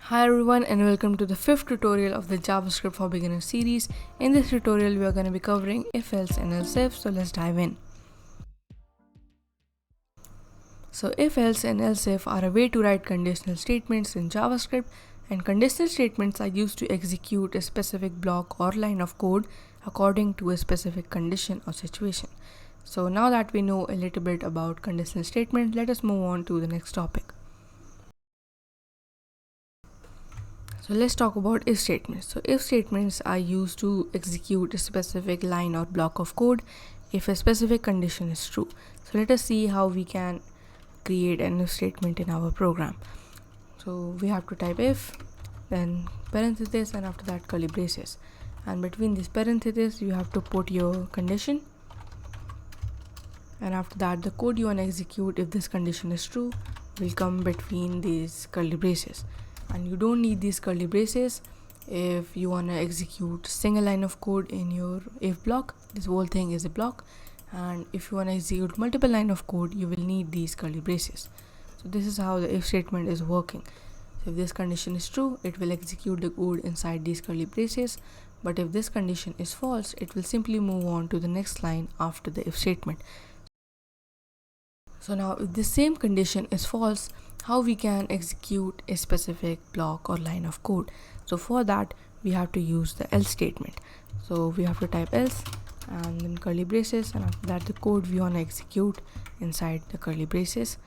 Hi everyone and welcome to the 5th tutorial of the JavaScript for Beginners series. In this tutorial we are going to be covering if, else and else if, so let's dive in. So if, else and else if are a way to write conditional statements in JavaScript, and conditional statements are used to execute a specific block or line of code according to a specific condition or situation. So now that we know a little bit about conditional statements, let us move on to the next topic. So let's talk about if statements. So if statements are used to execute a specific line or block of code if a specific condition is true. So let us see how we can create an if statement in our program. So we have to type if, then parenthesis, and after that curly braces. And between these parentheses you have to put your condition. And after that the code you want to execute if this condition is true will come between these curly braces. And you don't need these curly braces if you want to execute single line of code in your if block. This whole thing is a block, and if you want to execute multiple line of code you will need these curly braces. So this is how the if statement is working. So if this condition is true, it will execute the code inside these curly braces, but if this condition is false, it will simply move on to the next line after the if statement. So now if the same condition is false, how we can execute a specific block or line of code? So for that we have to use the else statement. So we have to type else and then curly braces, and after that the code we want to execute inside the curly braces.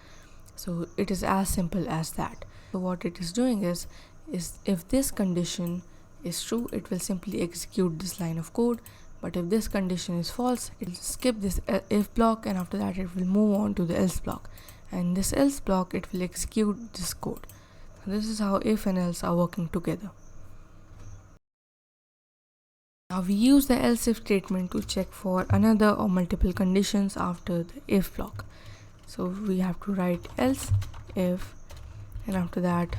So it is as simple as that. So what it is doing is if this condition is true, it will simply execute this line of code, but if this condition is false, it will skip this if block, and after that it will move on to the else block, and this else block it will execute this code. So this is how if and else are working together. Now we use the else if statement to check for another or multiple conditions after the if block. So we have to write else if, and after that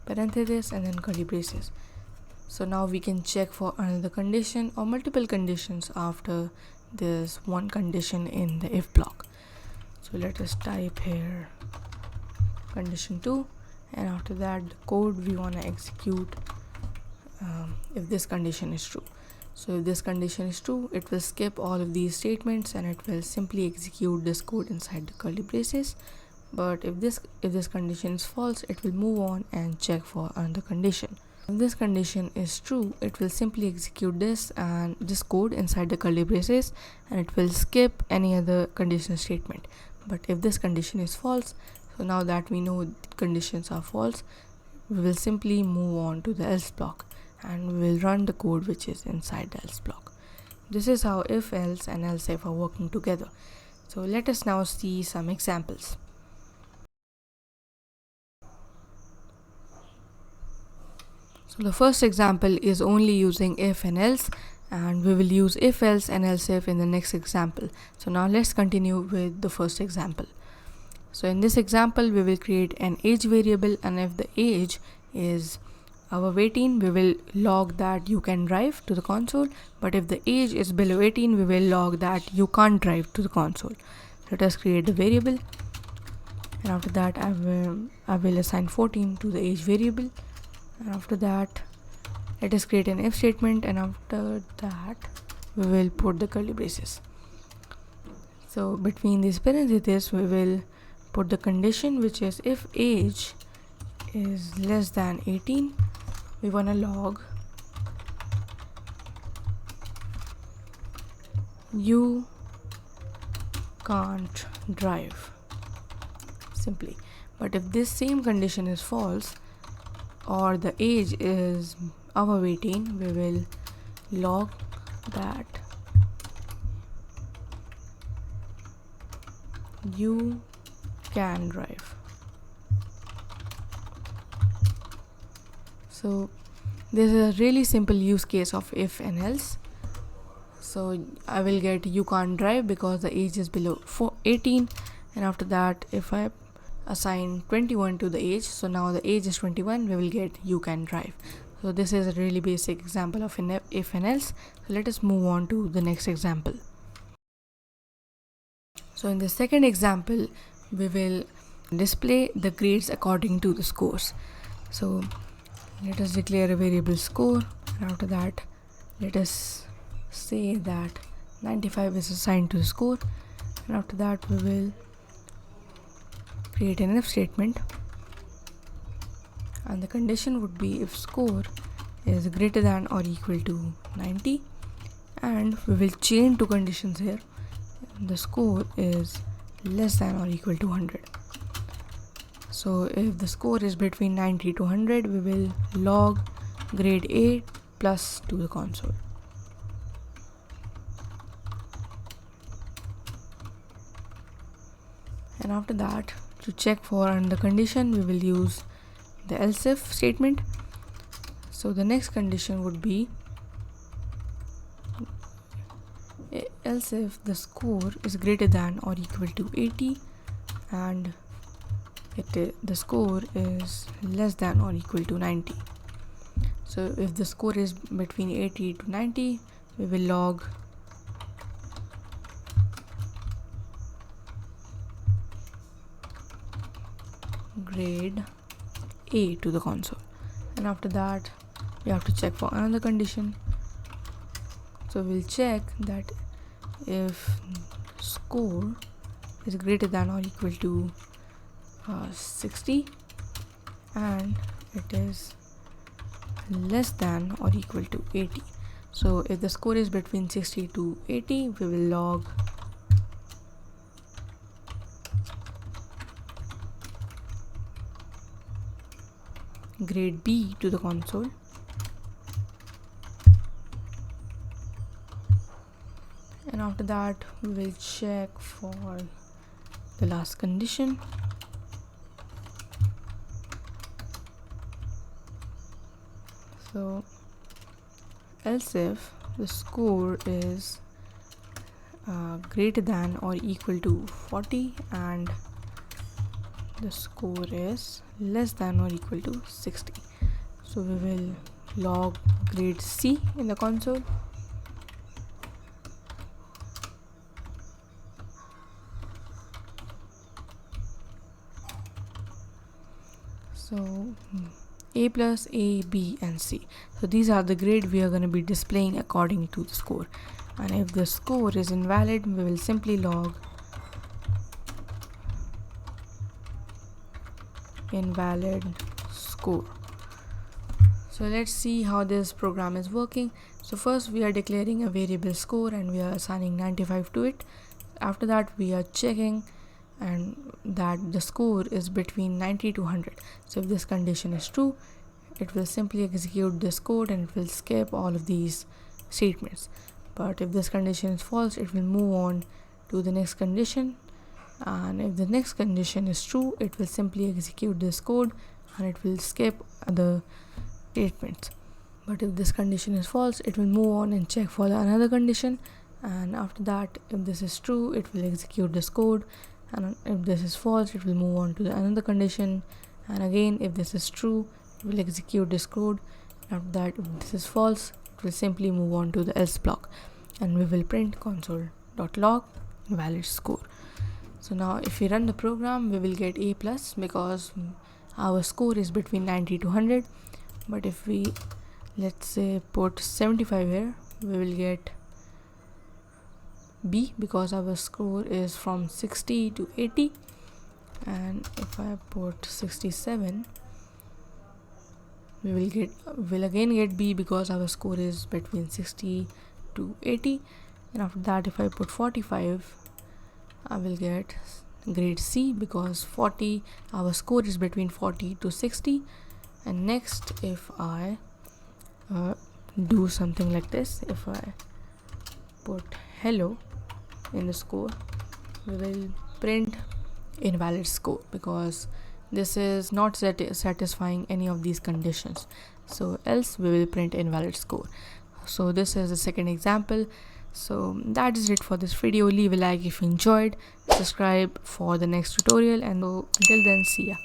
parenthesis and then curly braces. So now we can check for another condition or multiple conditions after this one condition in the if block. So let us type here condition 2, and after that the code we want to execute if this condition is true. So if this condition is true, it will skip all of these statements and it will simply execute this code inside the curly braces. But if this condition is false, it will move on and check for another condition. If this condition is true, it will simply execute this and this code inside the curly braces, and it will skip any other conditional statement. But if this condition is false, so now that we know conditions are false, we will simply move on to the else block and we will run the code which is inside the else block. This is how if, else and else if are working together. So let us now see some examples. So the first example is only using if and else, and we will use if, else and else if in the next example. So now let's continue with the first example. So in this example we will create an age variable, and if the age is above 18 we will log that you can drive to the console, but if the age is below 18 we will log that you can't drive to the console. Let us create the variable, and after that I will assign 14 to the age variable. And after that let us create an if statement, and after that we will put the curly braces. So between these parentheses we will put the condition, which is if age is less than 18 we want to log you can't drive, simply. But if this same condition is false or the age is above 18, we will log that you can drive. So this is a really simple use case of if and else. So I will get you can't drive because the age is below 18, and after that if I assign 21 to the age, so now the age is 21, we will get you can drive. So this is a really basic example of an if and else. So let us move on to the next example. So in the second example we will display the grades according to the scores. So let us declare a variable score, and after that let us say that 95 is assigned to the score, and after that we will create an if statement, and the condition would be if score is greater than or equal to 90, and we will chain two conditions here. The score is less than or equal to 100. So if the score is between 90 to 100, we will log grade A plus to the console. And after that, to check for another condition, we will use the else if statement. So the next condition would be else if the score is greater than or equal to 80 and the score is less than or equal to 90. So if the score is between 80 to 90, we will log grade A to the console, and after that we have to check for another condition. So we'll check that if score is greater than or equal to 60 and it is less than or equal to 80. So if the score is between 60 to 80, we will log grade B to the console. And after that we will check for the last condition. So else if the score is greater than or equal to 40 and the score is less than or equal to 60. So we will log grade C in the console. So A plus, A, B and C. So these are the grade we are going to be displaying according to the score. And if the score is invalid, we will simply log invalid score. So let's see how this program is working. So first we are declaring a variable score and we are assigning 95 to it. After that we are checking and that the score is between 90 to 100. So if this condition is true, it will simply execute this code and it will skip all of these statements. But if this condition is false, it will move on to the next condition, and if the next condition is true, it will simply execute this code and it will skip the statements. But if this condition is false, it will move on and check for another condition, and after that, if this is true, it will execute this code, and if this is false, it will move on to another condition, and again if this is true, it will execute this code. After that, if this is false, it will simply move on to the else block, and we will print console.log invalid score. So now if we run the program, we will get A plus because our score is between 90 to 100. But if we, let's say, put 75 here, we will get B because our score is from 60 to 80. And if I put 67, we will again get B because our score is between 60 to 80. And after that, if I put 45, I will get grade C because 40, our score is between 40 to 60. And next, if I do something like this, if I put hello in the score, we will print invalid score because this is not satisfying any of these conditions. So else we will print invalid score. So this is the second example. So that is it for this video. Leave a like if you enjoyed, subscribe for the next tutorial, and until then, see ya.